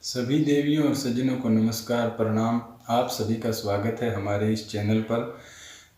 सभी देवियों और सज्जनों को नमस्कार प्रणाम। आप सभी का स्वागत है हमारे इस चैनल पर।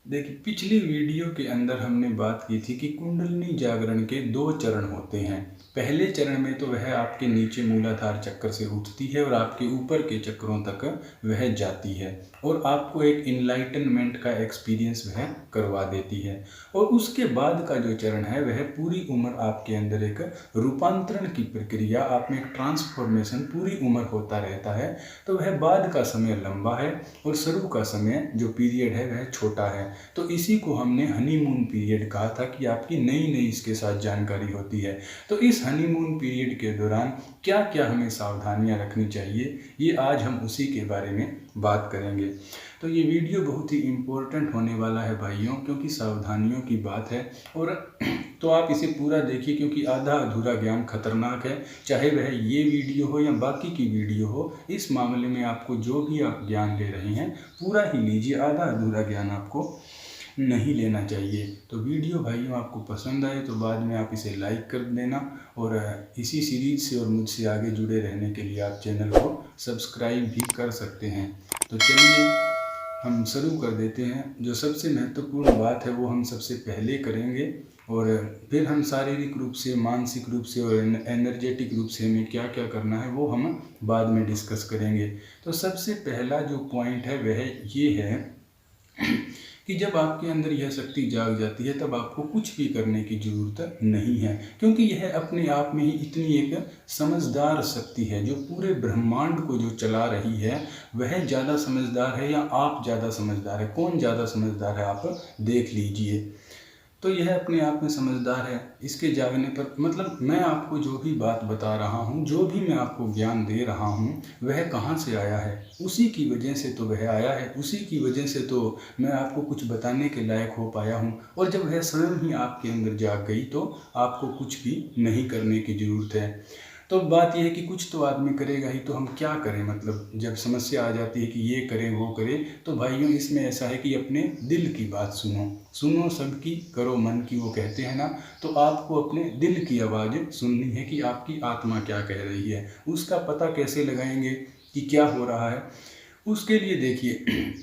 देखिए, पिछली वीडियो के अंदर हमने बात की थी कि कुंडलिनी जागरण के 2 चरण होते हैं। पहले चरण में तो वह आपके नीचे मूलाधार चक्र से उठती है और आपके ऊपर के चक्रों तक वह जाती है और आपको एक इनलाइटनमेंट का एक्सपीरियंस वह करवा देती है। और उसके बाद का जो चरण है वह पूरी उम्र आपके अंदर एक रूपांतरण की प्रक्रिया, आप में एक ट्रांसफॉर्मेशन पूरी उम्र होता रहता है। तो वह बाद का समय लंबा है और शुरू का समय जो पीरियड है वह छोटा है। तो इसी को हमने हनीमून पीरियड कहा था कि आपकी नई नई इसके साथ जानकारी होती है। तो इस हनीमून पीरियड के दौरान क्या क्या हमें सावधानियां रखनी चाहिए, ये आज हम उसी के बारे में बात करेंगे। तो ये वीडियो बहुत ही इम्पोर्टेंट होने वाला है भाइयों, क्योंकि सावधानियों की बात है। और तो आप इसे पूरा देखिए, क्योंकि आधा अधूरा ज्ञान खतरनाक है। चाहे वह ये वीडियो हो या बाकी की वीडियो हो, इस मामले में आपको जो भी आप ज्ञान ले रहे हैं पूरा ही लीजिए, आधा अधूरा ज्ञान आपको नहीं लेना चाहिए। तो वीडियो भाइयों आपको पसंद आए तो बाद में आप इसे लाइक कर देना, और इसी सीरीज से और मुझसे आगे जुड़े रहने के लिए आप चैनल को सब्सक्राइब भी कर सकते हैं। तो चलिए हम शुरू कर देते हैं। जो सबसे महत्वपूर्ण बात है वो हम सबसे पहले करेंगे, और फिर हम शारीरिक रूप से, मानसिक रूप से और एनर्जेटिक रूप से हमें क्या क्या करना है वो हम बाद में डिस्कस करेंगे। तो सबसे पहला जो पॉइंट है वह ये है कि जब आपके अंदर यह शक्ति जाग जाती है तब आपको कुछ भी करने की ज़रूरत नहीं है, क्योंकि यह अपने आप में ही इतनी एक समझदार शक्ति है जो पूरे ब्रह्मांड को जो चला रही है। वह ज़्यादा समझदार है या आप ज़्यादा समझदार है? कौन ज़्यादा समझदार है आप देख लीजिए। तो यह अपने आप में समझदार है। इसके जागने पर मतलब मैं आपको जो भी बात बता रहा हूँ, जो भी मैं आपको ज्ञान दे रहा हूँ, वह कहाँ से आया है? उसी की वजह से तो वह आया है, उसी की वजह से तो मैं आपको कुछ बताने के लायक हो पाया हूँ। और जब वह स्वयं ही आपके अंदर जाग गई तो आपको कुछ भी नहीं करने की ज़रूरत है। तो बात यह है कि कुछ तो आदमी करेगा ही, तो हम क्या करें? मतलब जब समस्या आ जाती है कि ये करें वो करें, तो भाइयों इसमें ऐसा है कि अपने दिल की बात सुनो, सुनो सबकी, करो मन की, वो कहते हैं ना। तो आपको अपने दिल की आवाज़ सुननी है कि आपकी आत्मा क्या कह रही है। उसका पता कैसे लगाएंगे कि क्या हो रहा है? उसके लिए देखिए,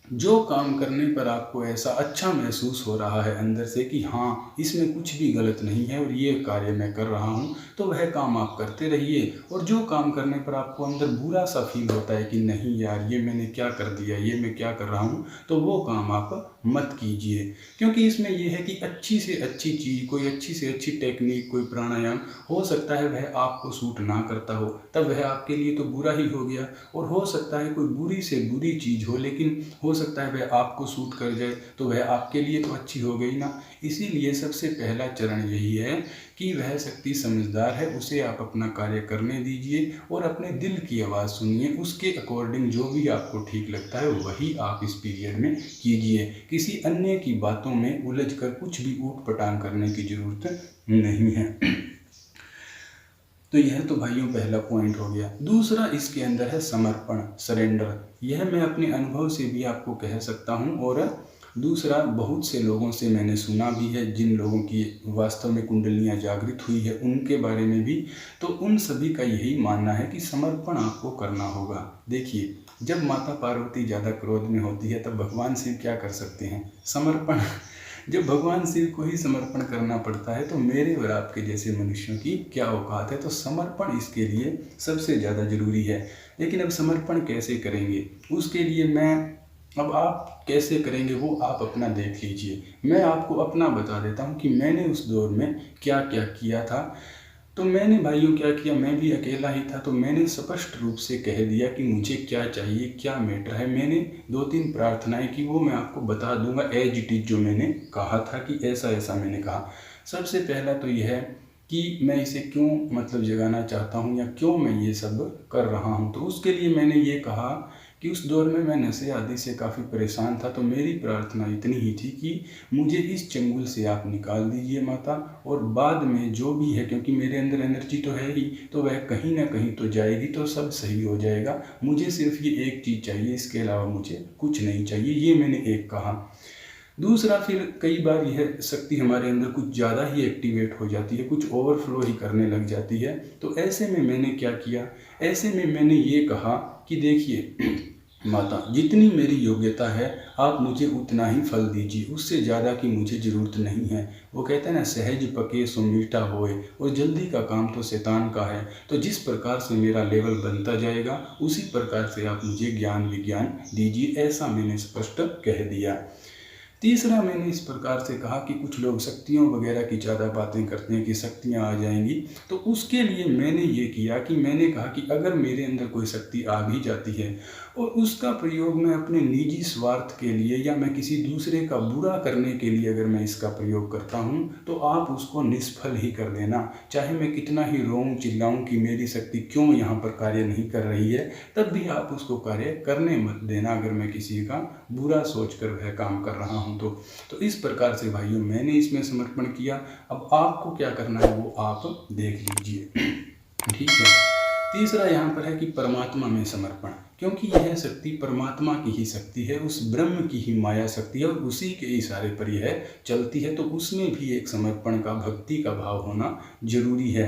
जो काम करने पर आपको ऐसा अच्छा महसूस हो रहा है अंदर से कि हाँ इसमें कुछ भी गलत नहीं है और ये कार्य मैं कर रहा हूँ, तो वह काम आप करते रहिए। और जो काम करने पर आपको अंदर बुरा सा फील होता है कि नहीं यार ये मैंने क्या कर दिया, ये मैं क्या कर रहा हूँ, तो वो काम आप मत कीजिए। क्योंकि इसमें यह है कि अच्छी से अच्छी चीज़, कोई अच्छी से अच्छी टेक्निक, कोई प्राणायाम हो सकता है वह आपको सूट ना करता हो, तब वह आपके लिए तो बुरा ही हो गया। और हो सकता है कोई बुरी से बुरी चीज़ हो, लेकिन हो सकता है वह आपको सूट कर जाए, तो वह आपके लिए तो अच्छी हो गई ना। इसीलिए सबसे पहला चरण यही है कि वह शक्ति समझदार है, उसे आप अपना कार्य करने दीजिए और अपने दिल की आवाज़ सुनिए। उसके अकॉर्डिंग जो भी आपको ठीक लगता है वही आप इस पीरियड में कीजिए। किसी अन्य की बातों में उलझ कर कुछ भी ऊट पटांग करने की ज़रूरत नहीं है। तो यह तो भाइयों पहला पॉइंट हो गया। दूसरा इसके अंदर है समर्पण, सरेंडर। यह मैं अपने अनुभव से भी आपको कह सकता हूँ, और दूसरा बहुत से लोगों से मैंने सुना भी है, जिन लोगों की वास्तव में कुंडलियाँ जागृत हुई है उनके बारे में भी। तो उन सभी का यही मानना है कि समर्पण आपको करना होगा। देखिए, जब माता पार्वती ज़्यादा क्रोध में होती है तब भगवान शिव क्या कर सकते हैं? समर्पण। जब भगवान शिव को ही समर्पण करना पड़ता है तो मेरे और आपके जैसे मनुष्यों की क्या औकात है? तो समर्पण इसके लिए सबसे ज़्यादा ज़रूरी है। लेकिन अब समर्पण कैसे करेंगे, उसके लिए अब आप कैसे करेंगे वो आप अपना देख लीजिए। मैं आपको अपना बता देता हूँ कि मैंने उस दौर में क्या क्या किया था। तो मैंने भाइयों क्या किया, मैं भी अकेला ही था, तो मैंने स्पष्ट रूप से कह दिया कि मुझे क्या चाहिए, क्या मैटर है। मैंने 2-3 प्रार्थनाएं की, वो मैं आपको बता दूंगा एज इट इज, जो मैंने कहा था कि ऐसा ऐसा मैंने कहा। सबसे पहला तो यह है कि मैं इसे क्यों मतलब जगाना चाहता हूँ या क्यों मैं ये सब कर रहा हूँ। तो उसके लिए मैंने ये कहा कि उस दौर में मैं नशे आदि से काफ़ी परेशान था। तो मेरी प्रार्थना इतनी ही थी कि मुझे इस चंगुल से आप निकाल दीजिए माता, और बाद में जो भी है, क्योंकि मेरे अंदर एनर्जी तो है ही, तो वह कहीं ना कहीं तो जाएगी, तो सब सही हो जाएगा। मुझे सिर्फ ये एक चीज़ चाहिए, इसके अलावा मुझे कुछ नहीं चाहिए। ये मैंने एक कहा। दूसरा, फिर कई बार यह शक्ति हमारे अंदर कुछ ज़्यादा ही एक्टिवेट हो जाती है, कुछ ओवरफ्लो ही करने लग जाती है। तो ऐसे में मैंने क्या किया, ऐसे में मैंने ये कहा कि देखिए माता, जितनी मेरी योग्यता है आप मुझे उतना ही फल दीजिए, उससे ज़्यादा की मुझे ज़रूरत नहीं है। वो कहते हैं ना, सहज पके सो मीठा होए, और जल्दी का काम तो शैतान का है। तो जिस प्रकार से मेरा लेवल बनता जाएगा उसी प्रकार से आप मुझे ज्ञान विज्ञान दीजिए, ऐसा मैंने स्पष्ट कह दिया। तीसरा, मैंने इस प्रकार से कहा कि कुछ लोग शक्तियों वगैरह की ज़्यादा बातें करते हैं कि शक्तियाँ आ जाएंगी। तो उसके लिए मैंने ये किया कि मैंने कहा कि अगर मेरे अंदर कोई शक्ति आ भी जाती है और उसका प्रयोग मैं अपने निजी स्वार्थ के लिए या मैं किसी दूसरे का बुरा करने के लिए अगर मैं इसका प्रयोग करता हूँ, तो आप उसको निष्फल ही कर देना। चाहे मैं कितना ही रोऊं चिल्लाऊं कि मेरी शक्ति क्यों यहाँ पर कार्य नहीं कर रही है, तब भी आप उसको कार्य करने मत देना, अगर मैं किसी का बुरा सोचकर वह काम कर रहा हूँ तो इस प्रकार से भाइयों मैंने इसमें समर्पण किया। अब आपको क्या करना है वो आप देख लीजिए। ठीक है। तीसरा यहाँ पर है कि परमात्मा में समर्पण, क्योंकि यह शक्ति परमात्मा की ही शक्ति है, उस ब्रह्म की ही माया शक्ति है और उसी के इशारे पर यह चलती है। तो उसमें भी एक समर्पण का, भक्ति का भाव होना जरूरी है।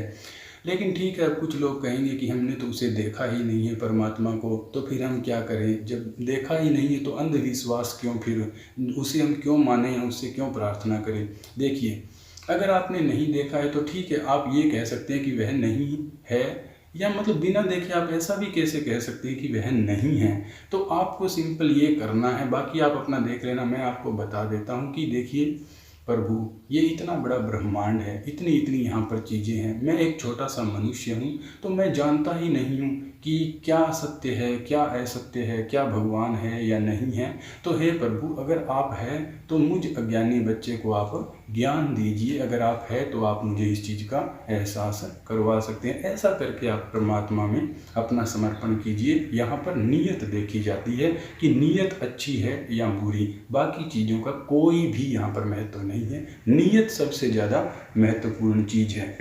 लेकिन ठीक है, अब कुछ लोग कहेंगे कि हमने तो उसे देखा ही नहीं है परमात्मा को, तो फिर हम क्या करें। जब देखा ही नहीं है तो अंधविश्वास क्यों, फिर उसे हम क्यों माने या उससे क्यों प्रार्थना करें। देखिए, अगर आपने नहीं देखा है तो ठीक है, आप ये कह सकते हैं कि वह नहीं है, या मतलब बिना देखे आप ऐसा भी कैसे कह सकते हैं कि वह नहीं है। तो आपको सिंपल ये करना है, बाकी आप अपना देख लेना। मैं आपको बता देता हूँ कि देखिए प्रभु, ये इतना बड़ा ब्रह्मांड है, इतनी इतनी यहाँ पर चीज़ें हैं, मैं एक छोटा सा मनुष्य हूँ, तो मैं जानता ही नहीं हूँ कि क्या सत्य है, क्या असत्य है, क्या भगवान है या नहीं है। तो हे प्रभु, अगर आप हैं तो मुझ अज्ञानी बच्चे को आप ज्ञान दीजिए। अगर आप हैं तो आप मुझे इस चीज़ का एहसास करवा सकते हैं। ऐसा करके आप परमात्मा में अपना समर्पण कीजिए। यहाँ पर नीयत देखी जाती है कि नीयत अच्छी है या बुरी, बाकी चीज़ों का कोई भी यहाँ पर महत्व नहीं है। नीयत सबसे ज़्यादा महत्वपूर्ण चीज़ है।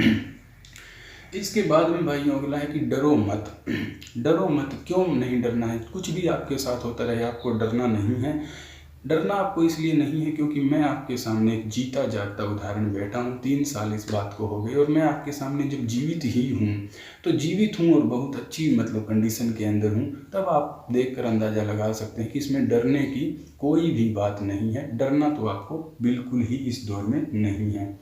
इसके बाद में भाइयों अगला है कि डरो मत। डरो मत, क्यों नहीं डरना है। कुछ भी आपके साथ होता रहे, आपको डरना नहीं है। डरना आपको इसलिए नहीं है क्योंकि मैं आपके सामने एक जीता जागता उदाहरण बैठा हूँ। 3 साल इस बात को हो गए और मैं आपके सामने जब जीवित ही हूँ, तो जीवित हूँ और बहुत अच्छी मतलब कंडीशन के अंदर हूँ, तब आप देखकर अंदाज़ा लगा सकते हैं कि इसमें डरने की कोई भी बात नहीं है। डरना तो आपको बिल्कुल ही इस दौर में नहीं है।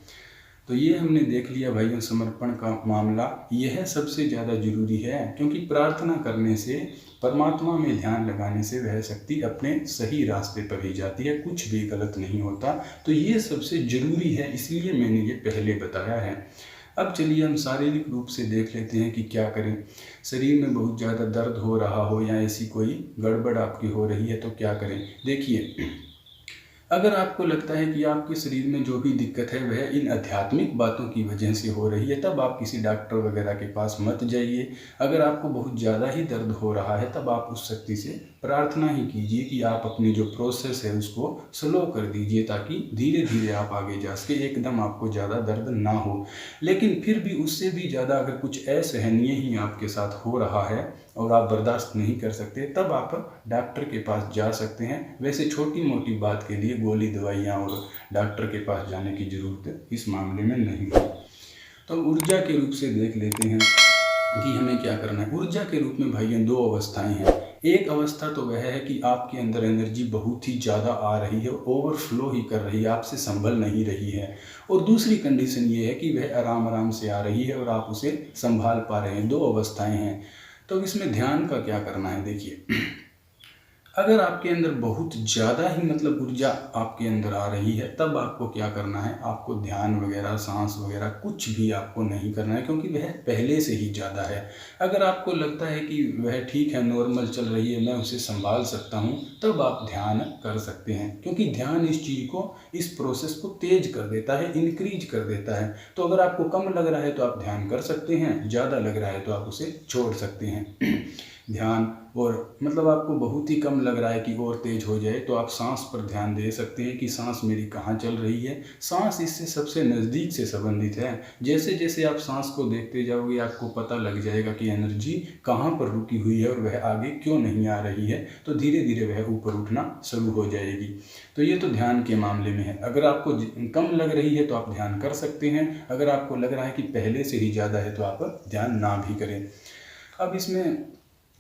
तो ये हमने देख लिया भाइयों, समर्पण का मामला यह सबसे ज़्यादा जरूरी है, क्योंकि प्रार्थना करने से, परमात्मा में ध्यान लगाने से वह शक्ति अपने सही रास्ते पर ही जाती है, कुछ भी गलत नहीं होता। तो ये सबसे ज़रूरी है, इसलिए मैंने ये पहले बताया है। अब चलिए हम शारीरिक रूप से देख लेते हैं कि क्या करें। शरीर में बहुत ज़्यादा दर्द हो रहा हो या ऐसी कोई गड़बड़ आपकी हो रही है तो क्या करें। देखिए, अगर आपको लगता है कि आपके शरीर में जो भी दिक्कत है वह इन आध्यात्मिक बातों की वजह से हो रही है, तब आप किसी डॉक्टर वगैरह के पास मत जाइए। अगर आपको बहुत ज़्यादा ही दर्द हो रहा है, तब आप उस शक्ति से प्रार्थना ही कीजिए कि आप अपनी जो प्रोसेस है उसको स्लो कर दीजिए, ताकि धीरे धीरे आप आगे जा सके, एकदम आपको ज़्यादा दर्द ना हो। लेकिन फिर भी उससे भी ज़्यादा अगर कुछ असहनीय ही आपके साथ हो रहा है और आप बर्दाश्त नहीं कर सकते, तब आप डॉक्टर के पास जा सकते हैं। वैसे छोटी मोटी बात के लिए गोली दवाइयाँ और डॉक्टर के पास जाने की ज़रूरत इस मामले में नहीं है। तो ऊर्जा के रूप से देख लेते हैं कि हमें क्या करना है। ऊर्जा के रूप में भाइयों 2 अवस्थाएं हैं। एक अवस्था तो वह है कि आपके अंदर एनर्जी बहुत ही ज़्यादा आ रही है, ओवरफ्लो ही कर रही है, आपसे संभल नहीं रही है। और दूसरी कंडीशन ये है कि वह आराम आराम से आ रही है और आप उसे संभाल पा रहे हैं। 2 अवस्थाएं हैं। तो इसमें ध्यान का क्या करना है। देखिए, अगर आपके अंदर बहुत ज़्यादा ही मतलब ऊर्जा आपके अंदर आ रही है, तब आपको क्या करना है, आपको ध्यान वगैरह, सांस वगैरह कुछ भी आपको नहीं करना है, क्योंकि वह पहले से ही ज़्यादा है। अगर आपको लगता है कि वह ठीक है, नॉर्मल चल रही है, मैं उसे संभाल सकता हूँ, तब आप ध्यान कर सकते हैं, क्योंकि ध्यान इस चीज़ को, इस प्रोसेस को तेज कर देता है, इंक्रीज कर देता है। तो अगर आपको कम लग रहा है तो आप ध्यान कर सकते हैं, ज़्यादा लग रहा है तो आप उसे छोड़ सकते हैं। ध्यान, और मतलब आपको बहुत ही कम लग रहा है कि और तेज हो जाए, तो आप सांस पर ध्यान दे सकते हैं कि सांस मेरी कहाँ चल रही है। सांस इससे सबसे नज़दीक से संबंधित है। जैसे जैसे आप सांस को देखते जाओगे आपको पता लग जाएगा कि एनर्जी कहाँ पर रुकी हुई है और वह आगे क्यों नहीं आ रही है, तो धीरे धीरे वह ऊपर उठना शुरू हो जाएगी। तो ये तो ध्यान के मामले में है। अगर आपको कम लग रही है तो आप ध्यान कर सकते हैं, अगर आपको लग रहा है कि पहले से ही ज़्यादा है तो आप ध्यान ना भी करें। अब इसमें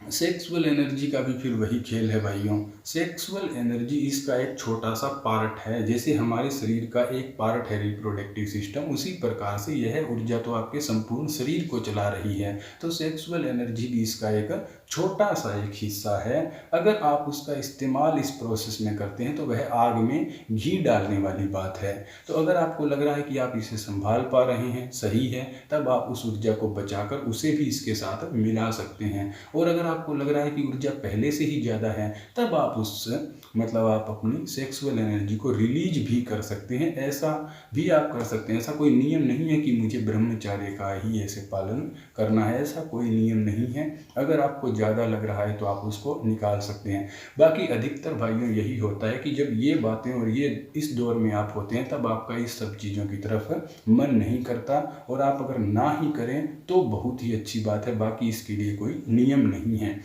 सेक्सुअल एनर्जी का भी फिर वही खेल है भाइयों। सेक्सुअल एनर्जी इसका एक छोटा सा पार्ट है। जैसे हमारे शरीर का एक पार्ट है रिप्रोडक्टिव सिस्टम, उसी प्रकार से यह ऊर्जा तो आपके संपूर्ण शरीर को चला रही है। तो सेक्सुअल एनर्जी भी इसका एक छोटा सा एक हिस्सा है। अगर आप उसका इस्तेमाल इस प्रोसेस में करते हैं तो वह आग में घी डालने वाली बात है। तो अगर आपको लग रहा है कि आप इसे संभाल पा रहे हैं, सही है, तब आप उस ऊर्जा को बचाकर उसे भी इसके साथ मिला सकते हैं। और अगर आपको लग रहा है कि ऊर्जा पहले से ही ज़्यादा है, तब आप आप अपनी सेक्सुअल एनर्जी को रिलीज भी कर सकते हैं। ऐसा भी आप कर सकते हैं। ऐसा कोई नियम नहीं है कि मुझे ब्रह्मचर्य का ही ऐसे पालन करना है, ऐसा कोई नियम नहीं है। अगर आपको ज़्यादा लग रहा है तो आप उसको निकाल सकते हैं। बाकी अधिकतर भाइयों यही होता है कि जब ये बातें और ये इस दौर में आप होते हैं तब आपका इस सब चीज़ों की तरफ मन नहीं करता, और आप अगर ना ही करें तो बहुत ही अच्छी बात है। बाकी इसके लिए कोई नियम नहीं है।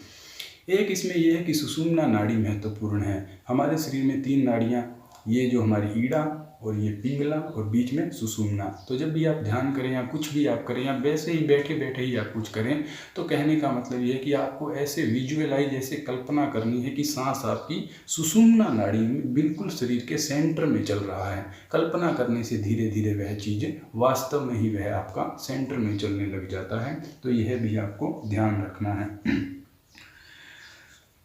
एक इसमें यह है कि सुषुम्ना नाड़ी महत्वपूर्ण है। हमारे शरीर में 3 नाड़ियाँ, ये जो हमारी ईड़ा और ये पिंगला और बीच में सुषुम्ना। तो जब भी आप ध्यान करें या कुछ भी आप करें या वैसे ही बैठे बैठे ही आप कुछ करें, तो कहने का मतलब ये है कि आपको ऐसे विजुअलाइज, ऐसे कल्पना करनी है कि सांस आपकी सुषुम्ना नाड़ी में बिल्कुल शरीर के सेंटर में चल रहा है। कल्पना करने से धीरे धीरे वह चीज़ वास्तव में ही वह आपका सेंटर में चलने लग जाता है। तो यह भी आपको ध्यान रखना है।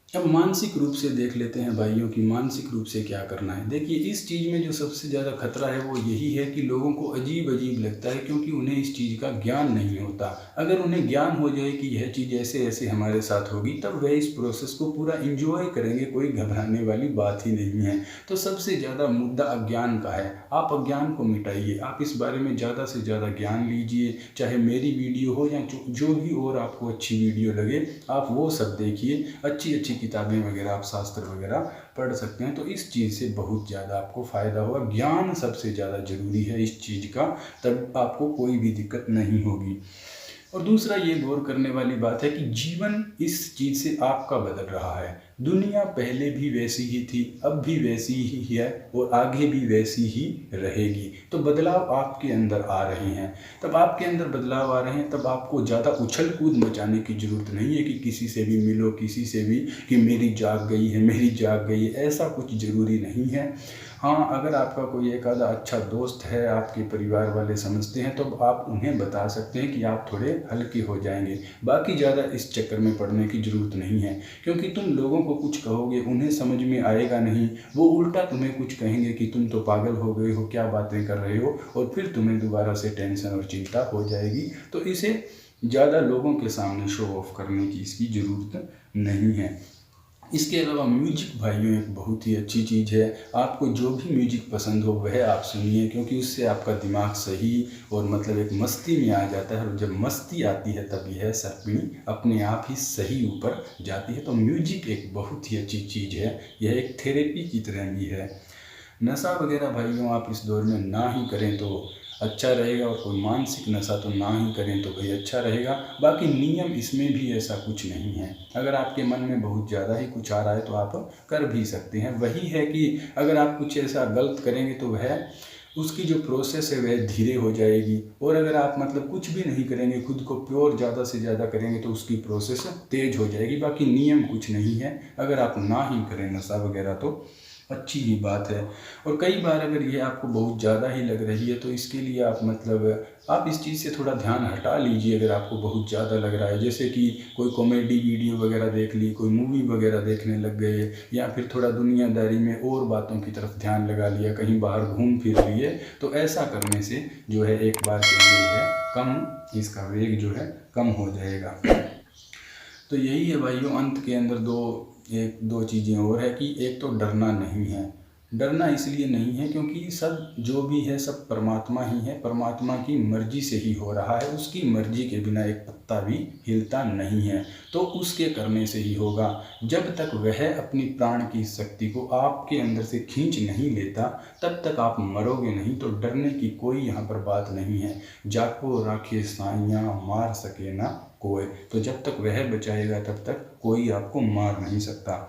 अब मानसिक रूप से देख लेते हैं भाइयों कि मानसिक रूप से क्या करना है। देखिए, इस चीज़ में जो सबसे ज़्यादा खतरा है वो यही है कि लोगों को अजीब अजीब लगता है, क्योंकि उन्हें इस चीज़ का ज्ञान नहीं होता। अगर उन्हें ज्ञान हो जाए कि यह चीज़ ऐसे ऐसे हमारे साथ होगी, तब वह इस प्रोसेस को पूरा इंजॉय करेंगे, कोई घबराने वाली बात ही नहीं है। तो सबसे ज़्यादा मुद्दा अज्ञान का है। आप अज्ञान को मिटाइए, आप इस बारे में ज़्यादा से ज़्यादा ज्ञान लीजिए। चाहे मेरी वीडियो हो या जो भी और आपको अच्छी वीडियो लगे, आप वो सब देखिए। अच्छी अच्छी किताबें वगैरह, आप शास्त्र वगैरह पढ़ सकते हैं। तो इस चीज़ से बहुत ज़्यादा आपको फ़ायदा होगा। ज्ञान सबसे ज़्यादा ज़रूरी है इस चीज़ का, तब आपको कोई भी दिक्कत नहीं होगी। और दूसरा ये गौर करने वाली बात है कि जीवन इस चीज़ से आपका बदल रहा है। दुनिया पहले भी वैसी ही थी, अब भी वैसी ही है और आगे भी वैसी ही रहेगी। तो बदलाव आपके अंदर आ रहे हैं। तब आपके अंदर बदलाव आ रहे हैं, तब आपको ज़्यादा उछल कूद मचाने की ज़रूरत नहीं है कि किसी से भी मिलो, किसी से भी कि मेरी जाग गई है, मेरी जाग गई है, ऐसा कुछ ज़रूरी नहीं है। हाँ, अगर आपका कोई एक आधा अच्छा दोस्त है, आपके परिवार वाले समझते हैं, तो आप उन्हें बता सकते हैं कि आप थोड़े हल्के हो जाएंगे। बाकी ज़्यादा इस चक्कर में पड़ने की ज़रूरत नहीं है, क्योंकि तुम लोगों को कुछ कहोगे, उन्हें समझ में आएगा नहीं। वो उल्टा तुम्हें कुछ कहेंगे कि तुम तो पागल हो गए हो, क्या बातें कर रहे हो, और फिर तुम्हें दोबारा से टेंशन और चिंता हो जाएगी। तो इसे ज़्यादा लोगों के सामने शो ऑफ करने की इसकी ज़रूरत नहीं है। इसके अलावा म्यूजिक भाइयों एक बहुत ही अच्छी चीज़ है। आपको जो भी म्यूजिक पसंद हो वह आप सुनिए, क्योंकि उससे आपका दिमाग सही और एक मस्ती में आ जाता है। और जब मस्ती आती है तब यह सर्पिणी अपने आप ही सही ऊपर जाती है। तो म्यूजिक एक बहुत ही अच्छी चीज़ है, यह एक थेरेपी की तरह भी है। नशा वगैरह भाइयों आप इस दौर में ना ही करें तो अच्छा रहेगा, और कोई मानसिक नशा तो ना ही करें तो भाई अच्छा रहेगा। बाकी नियम इसमें भी ऐसा कुछ नहीं है। अगर आपके मन में बहुत ज़्यादा ही कुछ आ रहा है तो आप कर भी सकते हैं। वही है कि अगर आप कुछ ऐसा गलत करेंगे तो वह उसकी जो प्रोसेस है वह धीरे हो जाएगी, और अगर आप कुछ भी नहीं करेंगे, खुद को प्योर ज़्यादा से ज़्यादा करेंगे तो उसकी प्रोसेस तेज हो जाएगी। बाकी नियम कुछ नहीं है। अगर आप ना ही करें नशा वगैरह तो अच्छी ही बात है। और कई बार अगर ये आपको बहुत ज़्यादा ही लग रही है तो इसके लिए आप इस चीज़ से थोड़ा ध्यान हटा लीजिए। अगर आपको बहुत ज़्यादा लग रहा है, जैसे कि कोई कॉमेडी वीडियो वगैरह देख ली, कोई मूवी वगैरह देखने लग गए, या फिर थोड़ा दुनियादारी में और बातों की तरफ ध्यान लगा लिया, कहीं बाहर घूम फिर लिए, तो ऐसा करने से जो है एक बार के लिए है कम, इसका वेग जो है कम हो जाएगा। तो यही है भाइयों, अंत के अंदर दो चीज़ें और है कि एक तो डरना नहीं है। डरना इसलिए नहीं है क्योंकि सब जो भी है सब परमात्मा ही है, परमात्मा की मर्जी से ही हो रहा है। उसकी मर्जी के बिना एक पत्ता भी हिलता नहीं है, तो उसके करने से ही होगा। जब तक वह अपनी प्राण की शक्ति को आपके अंदर से खींच नहीं लेता तब तक आप मरोगे नहीं। तो डरने की कोई यहाँ पर बात नहीं है। जाको राखे साइयाँ मार सके ना कोई, तो जब तक वह बचाएगा तब तक कोई आपको मार नहीं सकता।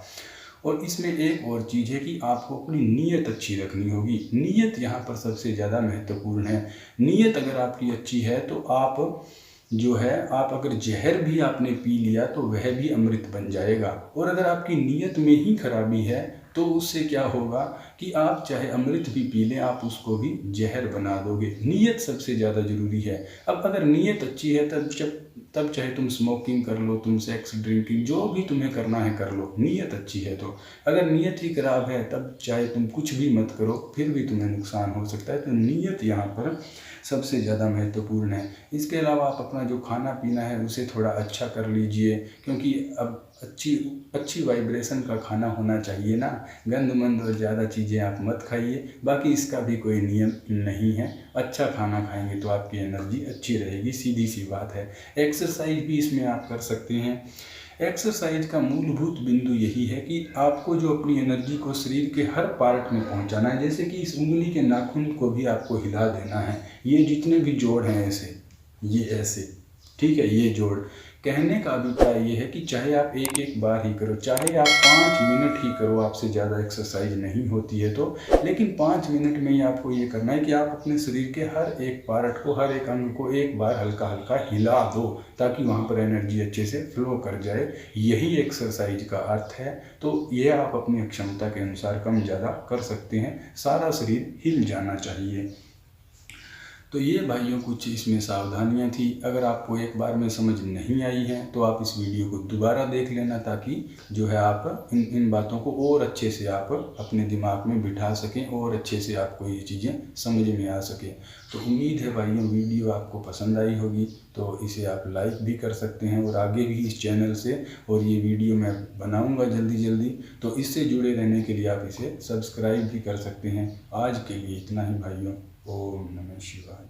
और इसमें एक और चीज़ है कि आपको अपनी नीयत अच्छी रखनी होगी। नीयत यहाँ पर सबसे ज़्यादा महत्वपूर्ण है। नीयत अगर आपकी अच्छी है तो आप जो है, आप अगर जहर भी आपने पी लिया तो वह भी अमृत बन जाएगा। और अगर आपकी नीयत में ही खराबी है तो उससे क्या होगा कि आप चाहे अमृत भी पी लें, आप उसको भी जहर बना दोगे। नीयत सबसे ज़्यादा ज़रूरी है। अब अगर नीयत अच्छी है तब चाहे तुम स्मोकिंग कर लो, तुम सेक्स ड्रिंकिंग जो भी तुम्हें करना है कर लो, नीयत अच्छी है तो। अगर नीयत ही खराब है तब चाहे तुम कुछ भी मत करो, फिर भी तुम्हें नुकसान हो सकता है। तो नीयत यहाँ पर सबसे ज़्यादा महत्वपूर्ण है। इसके अलावा आप अपना जो खाना पीना है उसे थोड़ा अच्छा कर लीजिए, क्योंकि अब अच्छी वाइब्रेशन का खाना होना चाहिए ना। गंद मंद और ज़्यादा चीज़ें आप मत खाइए। बाकी इसका भी कोई नियम नहीं है। अच्छा खाना खाएंगे तो आपकी एनर्जी अच्छी रहेगी, सीधी सी बात है। एक्सरसाइज भी इसमें आप कर सकते हैं। एक्सरसाइज का मूलभूत बिंदु यही है कि आपको जो अपनी एनर्जी को शरीर के हर पार्ट में पहुंचाना है। जैसे कि इस उंगली के नाखून को भी आपको हिला देना है। ये जितने भी जोड़ हैं ऐसे, ये ऐसे, ठीक है, ये जोड़। कहने का अभिप्राय ये है कि चाहे आप एक एक बार ही करो, चाहे आप 5 मिनट ही करो, आपसे ज़्यादा एक्सरसाइज नहीं होती है तो, लेकिन 5 मिनट में ही आपको ये करना है कि आप अपने शरीर के हर एक पार्ट को, हर एक अंग को एक बार हल्का हल्का हिला दो, ताकि वहाँ पर एनर्जी अच्छे से फ्लो कर जाए। यही एक्सरसाइज का अर्थ है। तो ये आप अपनी क्षमता के अनुसार कम ज़्यादा कर सकते हैं। सारा शरीर हिल जाना चाहिए। तो ये भाइयों कुछ इसमें सावधानियां थी। अगर आपको एक बार में समझ नहीं आई है तो आप इस वीडियो को दोबारा देख लेना, ताकि जो है आप इन बातों को और अच्छे से आप अपने दिमाग में बिठा सकें और अच्छे से आपको ये चीज़ें समझ में आ सकें। तो उम्मीद है भाइयों वीडियो आपको पसंद आई होगी, तो इसे आप लाइक भी कर सकते हैं और आगे भी इस चैनल से, और ये वीडियो मैं बनाऊँगा जल्दी, तो इससे जुड़े रहने के लिए आप इसे सब्सक्राइब भी कर सकते हैं। आज के लिए इतना ही भाइयों। ओम नमः शिवाय।